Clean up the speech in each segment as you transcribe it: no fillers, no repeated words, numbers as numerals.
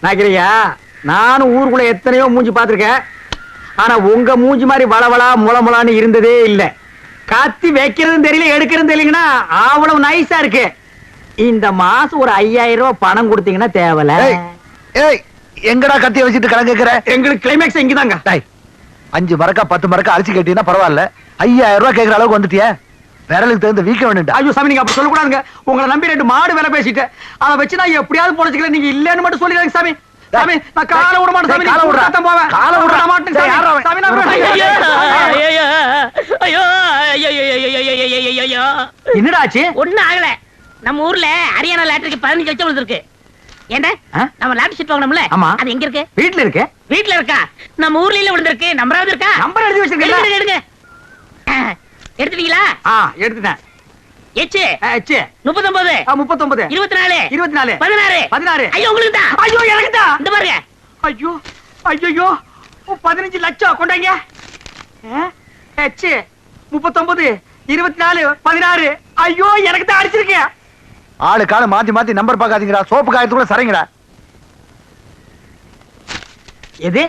நாக்கிரியா, நானும் ஊருக்குள்ள எத்தனையோ மூஞ்சி பாத்திருக்கேன். ஆனா உங்க மூஞ்சி மாதிரி வளவளா முளமுளான்னு இருந்ததே இல்ல. கத்தி வைக்கிறதும் தெரியல, எடுக்கிறதும் தெரியலங்கன்னா அவ்வளவு நைஸா இருக்கு. இந்த மாசம் ஒரு 5000 ரூபாய் பணம் கொடுத்தீங்கன்னா தேவல. எங்கடா கத்திய வச்சுட்டு கணக்கு கேக்குற? எங்களுக்கு கிளைமேக்ஸ் இங்கதாங்க. 5 மரக்கா 10 மரக்கா அரிசி கேட்டீங்கன்னா பரவாயில்ல, 5000 ரூபாய் கேக்குற அளவுக்கு வந்துட்டிய. விரலுக்கு தகுந்த வீக்க வேணும்டா. ஐயோ சாமி, நீங்க அப்படி சொல்லக்கூடாதுங்க. உங்களை நம்பி 2 மாடு வேலை பேசிட்டேன். அதை வச்சு நான் எப்படியாவது பொழைச்சிக்கல. நீங்க இல்லன்னு மட்டும் சொல்லிடுங்க சாமி. சாமி, நான் காலை விட மாட்டேன் சாமி. காலை விடுறா. போவேன். காலை விட மாட்டேன் சாமி. சாமி, நான் என்னடா ஆச்சு? ஒண்ணும் ஆகல. நம்ம ஊர்ல ஹரியானா லாட்டரிக்கு 15 லட்சம் விழுந்திருக்கு. ஏண்டா நம்ம லாட்டரி சீட் வாங்கணும்ல, அது எங்க இருக்கு? வீட்ல இருக்கு. வீட்ல இருக்கா? நம்ம ஊர்ல இல்ல விழுந்திருக்கு. நம்பராவது இருக்கா? நம்பர் எழுதி வச்சிருக்கீங்களா? எடுங்க. எடுத்துட்டீங்களா? எடுத்துட்டேன். எச்சு 39 24 24 16. ஐயோ உங்களுக்கு தான். ஐயோ எனக்கு தான். இந்த பாருங்க. ஐயோ ஐயோ 15 லட்சம் கொண்டாங்க. எச்சு 39 24 16. ஐயோ எனக்கு தான் அடிச்சிருக்கேன். ஆளு கால மாத்தி மாத்தி நம்பர் பாக்காதீங்கடா. சோப்பு காயத்துக்குள்ள சரிங்கடா. எது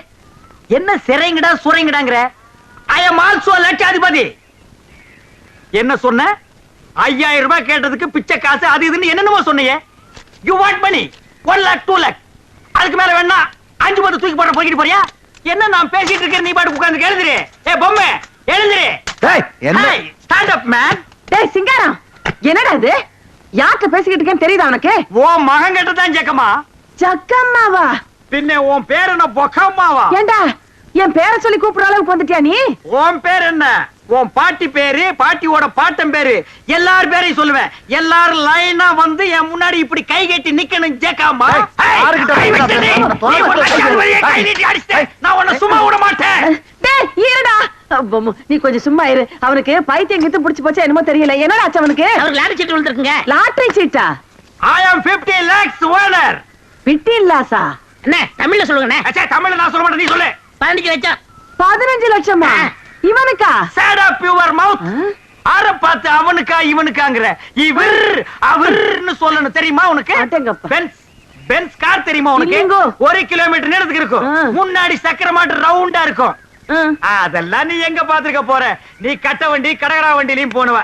என்ன சிறைங்கடா சுரைங்கடாங்கற? ஐ அம் ஆல்சோ லட்சாதிபதி. என்ன சொன்ன? 5000 ரூபாய் கேட்டதுக்கு பிச்சை காசு அது இதுன்னு என்னென்னமோ சொன்னீங்க. You want money 1 lakh 2 lakh. அதுக்கு மேல வேணா 5 10 தூக்கி போட போயிட்டு போறியா? என்ன நான் பேசிட்டு இருக்கேன், நீ பாட்டு உட்கார்ந்து எழுதுறே. பொம்மை எழுதுறே. டேய் என்ன? Stand up man. டேய் சிங்காரம், என்னடா இது? யார்கிட்ட பேசிக்கிட்டு இருக்கேன்னு தெரியுதா உனக்கு? ஓ மகன் கிட்ட தான் ஜக்கம்மா. ஜக்கம்மாவா? பின்ன உன் பேர் என்ன பொக்கம்மாவா? ஏண்டா என் பேரை சொல்லி கூப்பிடுற அளவுக்கு வந்துட்டியா நீ? உன் பேர் என்ன? உன் பாட்டி பேரு, பாட்டியோட பாட்டன் பேரு, எல்லார் பேரையும் சொல்லுவேன். எல்லாரும் லைனா வந்து என் முன்னாடி இப்படி கை கட்டி நிக்கணும். ஜக்கம்மா நான் உன்னை சும்மா விட மாட்டேன். டேய் இருடா, நீ கொஞ்சம் சும்மா இரு. அவனுக்கு பைத்தியம் கித்து புடிச்சு போச்சா என்னமோ தெரியல. என்னடா ஆச்சு அவனுக்கு? அவருக்கு லாட்டரி சீட் விழுந்திருக்குங்க. லாட்டரி சீட்டா? I am 50 lakhs owner. 15 லாக்ஸா? அண்ணே தமிழ்ல சொல்லுங்கண்ணே. அச்சா தமிழ்ல நான் சொல்ல மாட்டேன், நீ சொல்லு. 15 லட்சம். 15 லட்சமா இவனுக்கா? Shut up your mouth. ஆற பார்த்து அவனுக்கா இவனுக்காங்கற? இவர் அவர்னு சொல்லணும் தெரியுமா உனக்கு? பென்ஸ் கார் தெரியுமா உனக்கு? 1 கிலோமீட்டர் நீளத்துக்கு இருக்கும். முன்னாடி சக்கர மாட்டு ரவுண்டா இருக்கும். அதெல்லாம் நீ எங்க பாத்துக்க போற? நீ கட்ட வண்டி கடகரா வண்டிலையும் போனவா.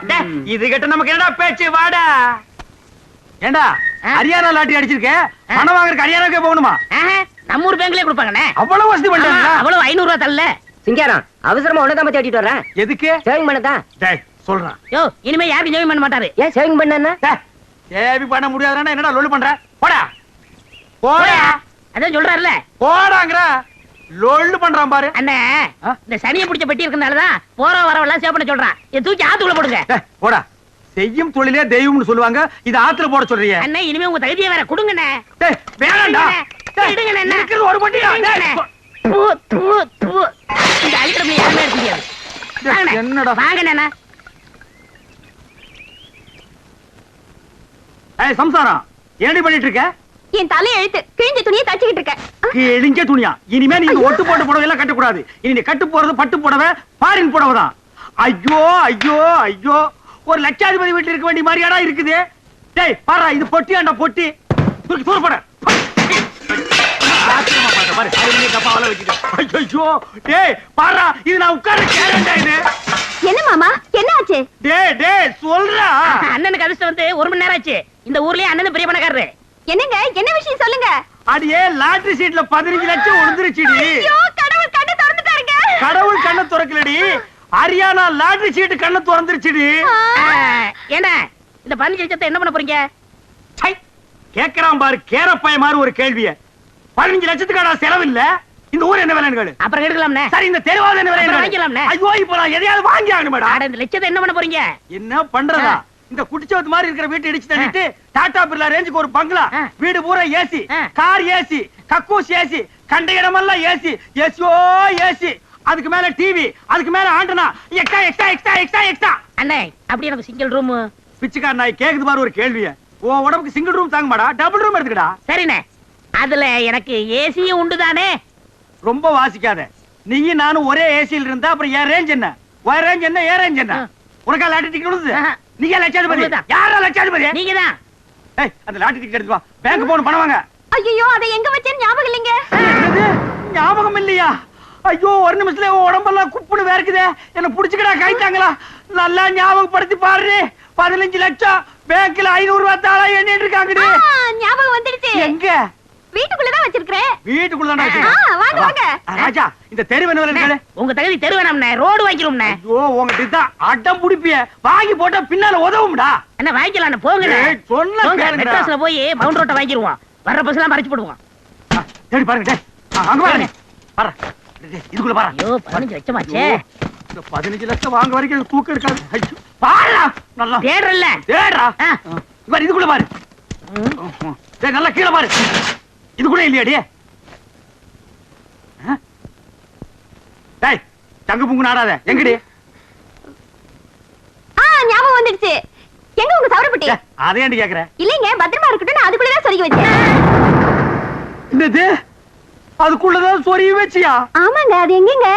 இது கிட்ட நமக்கு என்னடா பேச்சு? வாடா. ஏண்டா ஹரியானா லாட்டரி அடிச்சிருக்க, பணம் வாங்குறதுக்கு ஹரியானாக்கே போகணுமா? நம்ம ஊர் பேங்க்லயே கொடுப்பாங்கண்ணே. அவ்வளவு வசதி பண்றாங்க. அவ்வளவு 500 ரூபாய் தரல. சிங்காரம் அவசரமா உனதான் பத்தி அடிட்டு வரேன். எதுக்கு? சேவிங் பண்ணதா? டேய் சொல்றான். யோ இனிமே யாருக்கு சேவிங் பண்ண மாட்டாரு. ஏன் சேவிங் பண்ணனா? சேவிங் பண்ண முடியாதுன்னா என்னடா லொல்லு பண்ற? போடா போடா. அதான் சொல்றாருல போடாங்கற. லொல்லு பண்றான் பாரு. அண்ணே இந்த சனியை பிடிச்ச பெட்டி இருக்கனாலதான் போற வரவெல்லாம் சேவ் பண்ண சொல்றான். இத தூக்கி ஆத்துக்குள்ள போடுங்க. போடா. செய்யும் தொழிலே தெய்வம்னு சொல்லுவாங்க. இது ஆத்துல போட சொல்றீங்க. அண்ணே இனிமே உங்க தகுதியை வேற கொடுங்கண்ணே. டேய் வேணாம்டா. எடுங்கண்ணே. எனக்கு ஒரு பொட்டியா. தூ தூ தூ. இந்த அலிகடமே யாருமே இருக்க முடியாது. என்னடா? வாங்கண்ணே. ஏய் சம்சாரம், என்னடி பண்ணிட்டு இருக்க? என் தலை எழுத்து கிழிஞ்ச துணியை தச்சிக்கிட்டு இருக்க. கிழிஞ்ச துணியா? இனிமே நீ ஒட்டு போட்டு புடவை எல்லாம் கட்ட கூடாது. இனி நீ கட்டு போறது பட்டு புடவை, ஃபாரின் புடவை தான். ஐயோ ஐயோ ஐயோ, ஒரு லட்சாதிபதி வீட்டுல இருக்க வேண்டிய மாதிரியாடா இருக்குது. டேய் பாரு, இது பொட்டியாண்டா பொட்டி. தூக்கி தூர போட. என்ன மாமா என்ன ஆச்சு? சொல்றா. அண்ணனுக்கு அதிர்ஷ்டம் வந்து 1 மணி நேரம் ஆச்சு. இந்த ஊர்லயே அண்ணன் பெரிய பணக்காரரு. என்னங்க என்ன விஷயம் சொல்லுங்க. அடியே லாட்டரி சீட்ல 15 லட்சம் விழுந்துருச்சுடி. ஐயோ கடவுள் கண்ணை திறந்துட்டாருங்க. கடவுள் கண்ணை திறக்கலடி, ஹரியானா லாட்டரி சீட் கண்ணை திறந்துருச்சுடி. ஏண்டா இந்த 15 லட்சத்தை என்ன பண்ண போறீங்க? கேக்குறான் பாரு கேரப்பைய மாதிரி ஒரு கேள்விய. 15 லட்சத்துக்கான செலவு இல்ல. இந்த ஊர் என்ன விலைன்னு கேளு. அப்புறம் எடுக்கலாம்னே. சரி இந்த தெருவாத என்ன விலைன்னு வாங்கிக்கலாம்னே. ஐயோ இப்போ நான் எதையாவது வாங்கி ஆகணும் மேடம். அட இந்த லட்சத்தை என்ன பண்ண போறீங்க? என்ன பண்றதா? இந்த குடிச்சவத்து மாதிரி இருக்கிற வீட்டை இடிச்சு தள்ளிட்டு டாடா பிர்லா ரேஞ்சுக்கு ஒரு பங்களா, வீடு பூரா ஏசி, கார் ஏசி, கக்கூஸ் ஏசி, கண்ட இடமெல்லாம் ஏசி, ஏசியோ ஏசி, அதுக்கு மேல டிவி, அதுக்கு மேல antenna, extra extra extra extra extra. அண்ணே அப்படி எனக்கு சிங்கிள் ரூம். பிச்சைக்கார நாய் கேக்குது பாரு ஒரு கேள்விய. உன் உடம்புக்கு சிங்கிள் ரூம் தாங்க மாடா, டபுள் ரூம் எடுத்துக்கடா. சரிண்ணே, அதுல எனக்கு ஏசியும் உண்டு தானே. ரொம்ப வாசிக்காத. நீயும் நானும் ஒரே ஏசியில் இருந்தா அப்புறம் என் ரேஞ்ச் என்ன, உன் ரேஞ்ச் என்ன, என் ரேஞ்ச் என்ன? உனக்கா லாட்டரி டிக்கெட் விழுது? நீங்க லட்சாதிபதி. யாரா லட்சாதிபதி? நீங்க தான். ஏய் அந்த லாட்டரி டிக்கெட் எடுத்து வா, பேங்க் போணும் பணம் வாங்க. ஐயோ அதை எங்க வச்சேன்னு ஞாபகம் ஐயோ ஒரு நிமிஷத்துல உடம்பெல்லாம் குப்புன்னு வேர்க்குதே. என்ன புடிச்சுக்கடா கைத்தாங்களா? நல்லா ஞாபகப்படுத்தி பாரு. 15 லட்சம் பேங்க்ல 500 ரூபாய் தாளா எண்ணிட்டு இருக்காங்கடி. ஞாபகம் வந்துடுச்சு. எங்க? வீட்டுக்குள்ளதான் வச்சிருக்கேன். வீட்டுக்குள்ளதான் வச்சிருக்கேன். வாங்க வாங்க. ராஜா இந்த தெரு வேணும். உங்க தகுதி தெரு வேணாம்ண்ணே, ரோடு வாங்கிக்கிறோம்ண்ணே. ஐயோ உங்ககிட்ட தான் அட்டம் புடிப்பிய. வாங்கி போட்டா பின்னால உதவும்டா. என்ன வாங்கிக்கலாம் போங்கண்ணே. சொன்ன கேளுங்கடா. மெட்ராஸ்ல போய் மவுண்ட் ரோட்டை வாங்கிடுவோம். வர்ற பஸ் எல்லாம் மறைச்சு போடுவோம். தேடி பாருங்க. அங்க பாருங்க. பாரு. இதுக்குள்ள பாரு. ஐயோ 15 லட்சமாச்சே. இந்த 15 லட்சம் வாங்க வரைக்கும் தூக்கம் இருக்காது. ஐயோ பாருடா. நல்லா தேடுறல்ல. தேடுறா. பாரு இதுக்குள்ள பாரு. டேய் நல்லா கீழ பாரு. இதுக்குள்ள இல்லையாடி? டேய் தங்க புங்கு நாடாத. எங்கடி? ஞாபகம் வந்துடுச்சு. எங்க உங்க சவரப்பட்டி? அதை ஏன்டி கேக்குற? இல்லைங்க பத்திரமா இருக்கட்டும், நான் அதுக்குள்ளதான் சொருகி வச்சேன். என்னது? அதுக்குள்ளதான் சொருகி வச்சியா? ஆமாங்க. அது எங்கங்க?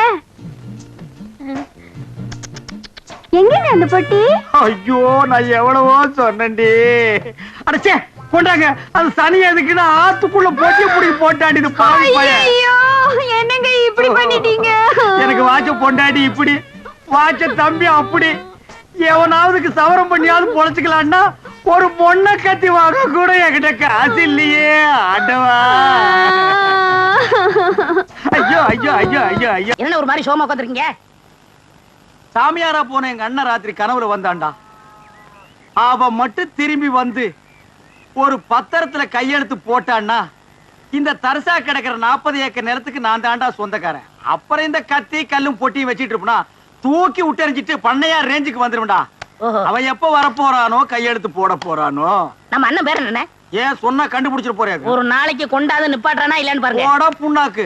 எங்கங்க அந்த பொட்டி? ஐயோ நான் எவ்வளவோ சொன்னேன்டி. அடச்சே கொண்டாங்க. அது சனி எதுக்குன்னா ஆத்துக்குள்ள போட்டி புடி போட்டாடி. இது பாவி பையன். ஐயோ என்னங்க இப்படி பண்ணிட்டீங்க? எனக்கு வாட்ச பொண்டாடி இப்படி, வாட்ச தம்பி அப்படி. எவனாவதுக்கு சவரம் பண்ணியாவது பொழைச்சுக்கலான்னா ஒரு பொண்ணை கத்தி வாங்க கூட என்கிட்ட காசு இல்லையே. ஆண்டவா. ஐயோ ஐயோ ஐயோ ஐயோ ஐயோ. என்ன ஒரு மாதிரி சோமா உட்காந்துருக்கீங்க? சாமியாரா போன எங்க அண்ணன் ராத்திரி கனவுல வந்தான்டா. அவ மட்டும் திரும்பி வந்து ஒரு பத்திரத்துல கையெழுத்து போட்டான்னா இந்த தரிசா கிடக்கிற 40 ஏக்கர் நிலத்துக்கு நான் தாண்டா சொந்தக்காரன். அப்புறம் இந்த கத்தி கல்லும் பொட்டியும் வச்சிட்டு இருப்பா தூக்கி விட்டறிஞ்சிட்டு பண்ணையார் ரேஞ்சுக்கு வந்துருவா. அவன் எப்ப வரப்போறானோ கையெழுத்து போட போறானோ. நம்ம அண்ணன் பேர் என்ன? ஏன் சொன்னா கண்டுபிடிச்சிட்டு போறேன். ஒரு நாளைக்கு கொண்டாந்து நிப்பாட்டானா இல்லன்னு பாருங்க. போடா புண்ணாக்கு.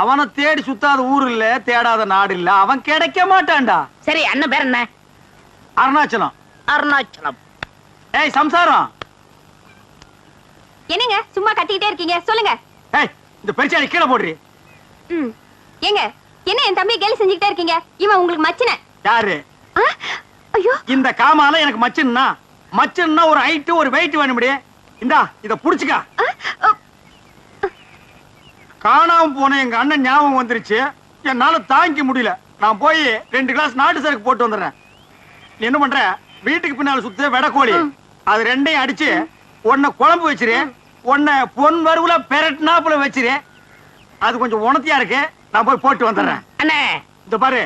அவனை தேடி சுத்தாத ஊர் இல்ல, தேடாத நாடு இல்ல. அவன் கிடைக்க மாட்டான்டா. சரி அண்ணன் பேர் என்ன? அருணாச்சலம். அருணாச்சலம். ஏய் சம்சாரம். என்னங்க சும்மா கத்திக்கிட்டே இருக்கீங்க? சொல்லுங்க. ஏய் இந்த பெருச்சாளி கீழே போடுறீ. ஏங்க என்ன என் தம்பியை கேலி செஞ்சுக்கிட்டே இருக்கீங்க? இவன் உங்களுக்கு மச்சின. யாரு? ஐயோ இந்த காமால எனக்கு மச்சின்னா. மச்சின்னா ஒரு ஹைட் ஒரு வெயிட் வேணும்டி. இந்தா இத புடிச்சுக்க. காணாம போன எங்க அண்ணன் ஞாபகம் வந்துருச்சு. என்னால தாங்கிக்க முடியல. நான் போய் 2 கிளாஸ் நாட்டு சரக்கு போட்டு வந்துடுறேன். நீ என்ன பண்ற? வீட்டுக்கு பின்னால சுத்த வெடக்கோழி அது ரெண்டையும் அடிச்சு ஒன்ன குழம்பு வச்சிரு, ஒன்ன பொன் வறுவுல பெரட்னாப்புல வச்சிரு. அது கொஞ்சம் உணர்த்தியா இருக்கு. நான் போய் போட்டு வந்துடுறேன். அண்ணே இந்த பாரு,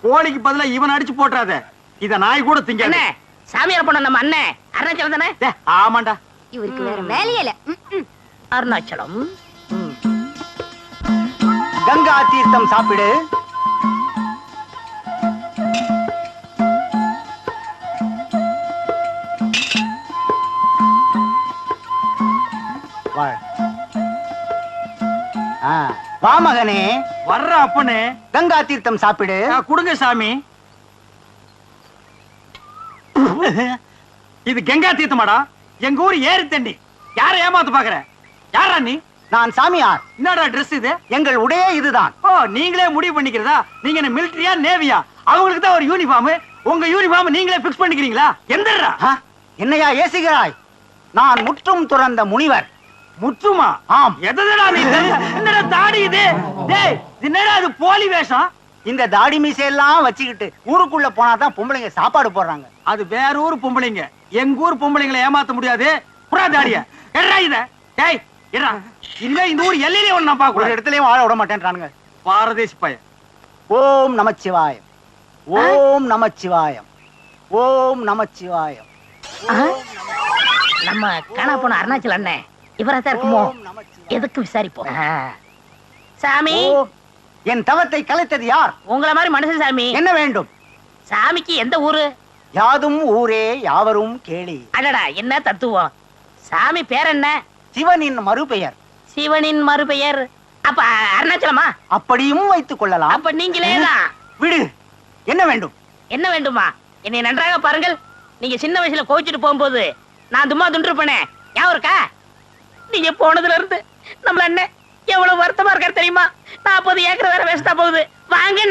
கோழிக்கு பதிலா இவன் அடிச்சு போட்டுறாத. இத நாய் கூட திங்காது. சாமியார் போன நம்ம அண்ணன் அருணாச்சலம் தானே? ஆமாண்டா. இவருக்கு வேற வேலையே இல்ல. அருணாச்சலம். கங்கா தீர்த்தம் சாப்பிடு. வா மகனே. வர்ற அப்பனே. கங்கா தீர்த்தம் சாப்பிடு. குடுங்க சாமி. இது கங்கா தீர்த்தமாடா. எங்க ஊர் ஏரி தண்ணி. யார ஏமாத்து பாக்குற? யாரா நீ? நான் சாமியார். என்னடா ட்ரெஸ் இது? எங்கள் உடையே இதுதான். ஓ நீங்களே முடிவு பண்ணிக்கிறதா? நீங்க என்ன மிலிட்டரியா நேவியா? அவங்களுக்கு தான் ஒரு யூனிஃபார்ம். உங்க யூனிஃபார்ம் நீங்களே பிக்ஸ் பண்ணிக்கிறீங்களா? எந்தடா? என்னையா ஏசுகிறாய்? நான் முற்றும் துறந்த முனிவர். முற்றுமா? ஆம். எதடா நீ? என்னடா தாடி இது? டேய் என்னடா இது போலி வேஷம்? இந்த தாடி மீசையெல்லாம் வச்சுக்கிட்டு ஊருக்குள்ள போனாதான் பொம்பளைங்க சாப்பாடு போடுறாங்க. அது வேற ஊர் பொம்பளைங்க. எங்க ஊர் பொம்பளைங்களை ஏமாத்த முடியாது. புறா தாடிய எடா இத. டேய் எடா. இல்ல இந்த ஊர் எல்லையிலே ஒண்ணு நான் பாக்க ஒரு இடத்துலயும் வாழ விட மாட்டேன்றானுங்க. பாரதேசி பையன். ஓம் நமச்சிவாயம். ஓம் நமச்சிவாயம். ஓம் நமச்சிவாயம். நம்ம காணா போன அருணாச்சலம் அண்ணன் இவராதான் இருக்குமோ? எதுக்கு விசாரிப்போம். சாமி என் தவத்தை கலைத்தது யார்? உங்கள மாதிரி மனுஷன் சாமி. என்ன வேண்டும்? சாமிக்கு எந்த ஊரு? யாதும் ஊரே யாவரும் கேளி. அடடா என்ன தத்துவம். சாமி பேர் என்ன? சிவனின் மறுபெயர். சிவனின் மறுபெயர். அப்ப அருணாச்சலமா? அப்படியும் வைத்துக் கொள்ளலாம். அப்ப நீங்களேதான். விடு. என்ன வேண்டும்? என்ன வேண்டுமா? என்னை நன்றாக பாருங்கள். நீங்க சின்ன வயசுல கோவிச்சுட்டு போகும்போது நான் தும்மா துண்டிருப்பேனே, ஞாபகம் இருக்கா? நீங்க போனதுல இருந்து நம்ம அண்ணன் எவ்வளவு வருத்தமா இருக்காரு தெரியுமா? 40 ஏக்கர் வேற வேஸ்டா போகுது. வாங்க.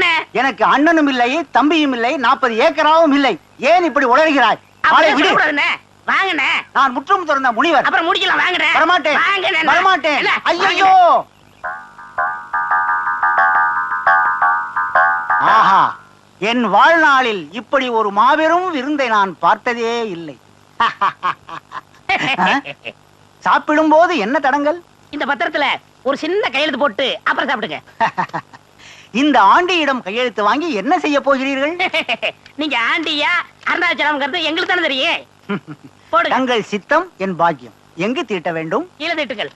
எனக்கு அண்ணனும் இல்லை, தம்பியும் இல்லை, 40 ஏக்கராவும் இல்லை. ஏன் இப்படி உளறுகிறாய்? வாங்க. நான் முற்றும் துறந்த முனிவர். அப்புறம் முடிக்கலாம். வாங்க. வரமாட்டேன். வரமாட்டேன். ஐயோ என் வாழ்நாளில் இப்படி ஒரு மாபெரும் விருந்தை நான் பார்த்ததே இல்லை. சாப்பிடும் போது என்ன தடங்கல்? இந்த பத்திரத்துல ஒரு சின்ன கையெழுத்து போட்டு அப்புறம் சாப்பிடுங்க. இந்த ஆண்டியிடம் கையெழுத்து வாங்கி என்ன செய்ய போகிறீர்கள்? நீங்க ஆண்டியா அருணாச்சலம் எங்களுக்கு தானே தெரியும். போடுங்க. தங்கள் சித்தம் என் பாக்கியம். எங்கு தீட்ட வேண்டும்? கீழே தீட்டுங்கள்.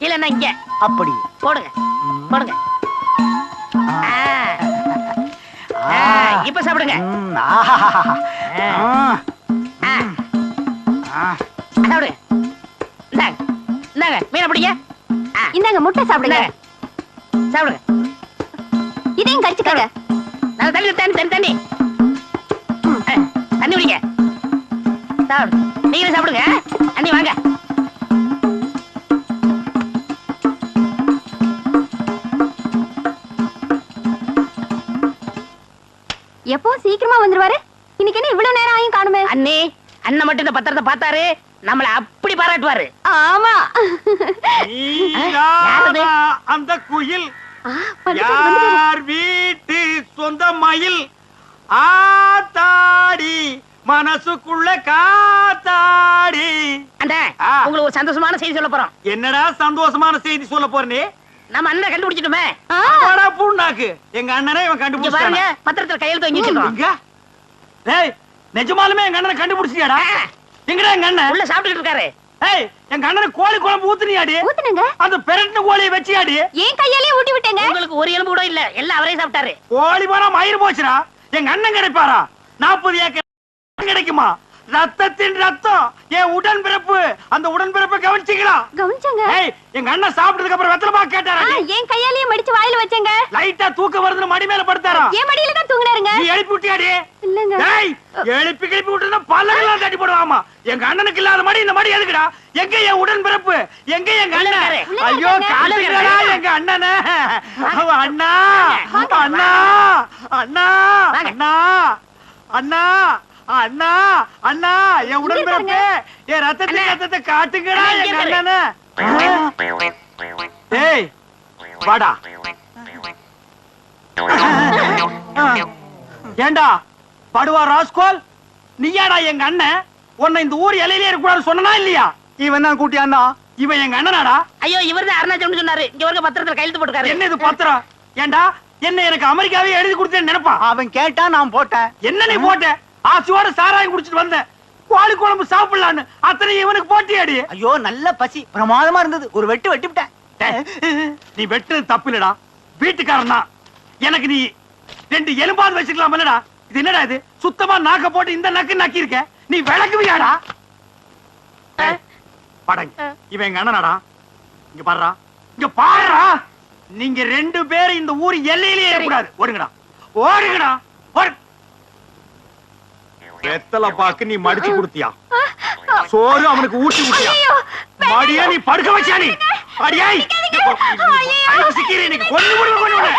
இல்லன்னா இங்க அப்படி போடுங்க. போடுங்க. இப்ப சாப்பிடுங்க. சாப்பிடுங்க. இந்தாங்க மீனை பிடிங்க. இந்தாங்க முட்டை சாப்பிடுங்க. சாப்பிடுங்க. இதையும் கடிச்சுக்கங்க. தண்ணி தண்ணி தண்ணி தண்ணி தண்ணி குடிங்க. சாப்பிடு. நீங்களும் சாப்பிடுங்க. தண்ணி வாங்க. எப்போ சீக்கிரமா வந்துருவாரு? இன்னைக்கு என்ன இவ்வளவு நேரம் ஆயும் காணுமே? அண்ணி அண்ணன் மட்டும் இந்த பத்திரத்தை பார்த்தாரு நம்மள அப்படி பாராட்டுவாரு. ஆமா. அந்த குயில் யார் வீட்டு சொந்த மயில் ஆத்தாடி மனசுக்குள்ள காத்தாடி. அண்ணா உங்களுக்கு ஒரு சந்தோஷமான செய்தி சொல்ல போறோம். என்னடா சந்தோஷமான செய்தி சொல்ல போறே? நம்ம அண்ணனை கண்டுபிடிச்சிட்டுமே. பூண்டாக்கு எங்க அண்ணனை இவன் கண்டுபிடிச்சாங்க. பத்திரத்துல கையெழுத்து வாங்கி வச்சிருக்கோம். டேய் நிஜமாலுமே எங்க அண்ணனை கண்டுபிடிச்சியாடா? எங்கடா எங்க அண்ணன்? உள்ள சாப்பிட்டுட்டு இருக்காரு. ஏய் எங்க அண்ணனை கோழி குழம்பு ஊத்துனியாடி? ஊத்துனங்க. அந்த பெரட்டின கோழியை வச்சியாடி? ஏன் கையாலே ஊட்டி விட்டேங்க. உங்களுக்கு ஒரு எலும்பு கூட இல்ல. எல்லாம் அவரே சாப்பிட்டாரு. கோழி போனா மயிர் போச்சுடா. எங்க அண்ணன் கிடைப்பாரா? 40 ஏக்கர் கிடைக்குமா? ரத்தத்தின் ரத்தம் என் உடன்பிறப்பு. அந்த உடன்பிறப்பை கவனிச்சீங்களா? கவனிச்சங்க. ஏய் எங்க அண்ணன் சாப்பிட்டதுக்கு அப்புறம் வெத்தலை பாக்கு கேட்டாரா? ஏன் கையாலே மடிச்சு வாயில வச்சேங்க. லைட்டா தூக்க வருதுன்னு மடி மேல படுத்தாரா? ஏன் மடியில தான் தூங்குனாருங்க. நீ எழுப்பி விட்டியாடி? இல்லங்க. டேய் எழுப்பி கிளப்பி விட்டுனா பல்லெல்லாம் தட்டி போடுவாமா. எங்க அண்ணனுக்கு இல்லாத மடி இந்த மடி எதுக்குடா? எங்க என் உடன்பிறப்பு? எங்க எங்க அண்ணன்? ஐயோ காட்டுங்கடா எங்க அண்ணனை. அண்ணா அண்ணா அண்ணா அண்ணா அண்ணா அண்ணா அண்ணா என் உடன்பிறப்பு என் ரத்தத்தை ரத்தத்தை காட்டுங்கடா எங்க அண்ணனை. ஏய் வாடா. ஏண்டா படுவா ராஸ்கோல், நீயாடா எங்க அண்ணன்? உன்னை இந்த ஊர் எல்லையிலே இருக்கக்கூடாது சொன்னா இல்லையா? இவன் தான் கூட்டி அண்ணா. இவன் எங்க அண்ணனாடா? ஐயோ இவர்தான் அருணாச்சலம் சொன்னாரு. இங்க ஒரு பத்திரத்துல கையெழுத்து போட்டுக்காரு. என்ன இது பத்திரம்? ஏண்டா என்ன எனக்கு அமெரிக்காவே எழுதி கொடுத்தேன்னு நினைப்பா? அவன் கேட்டா நான் போட்டேன். என்ன நீ போட்ட? ஆசையோட சாராயம் குடிச்சிட்டு வந்தேன். கோழி குழம்பு சாப்பிடலான்னு அத்தனை இவனுக்கு போட்டியாடி? ஐயோ நல்ல பசி பிரமாதமா இருந்தது. ஒரு வெட்டு வெட்டிவிட்டேன். நீ வெட்டு தப்பு இல்லடா, வீட்டுக்காரன் தான். எனக்கு நீ 2 எலும்பாவது வச்சுக்கலாம் இல்லடா? இது என்னடா இது? சுத்தமா நாக்க போட்டு இந்த நக்கு நக்கி இருக்க. நீ விளக்குவியாடா? படங்க இவன் எங்க அண்ணனாடா. இங்க பாருடா, இங்க பாருடா. நீங்க 2 பேரும் இந்த ஊர் எல்லையிலேயே இருக்கக்கூடாது. ஓடுங்கடா ஓடுங்கடா. வெத்தலை பாக்கு நீ மடிச்சு கொடுத்தியா? சோறு அவனுக்கு ஊட்டி கொடுத்தியா? மடியா நீ படுக்க வச்சா? நீ அடியாய் சிக்கிறேன். கொண்டு கொண்டு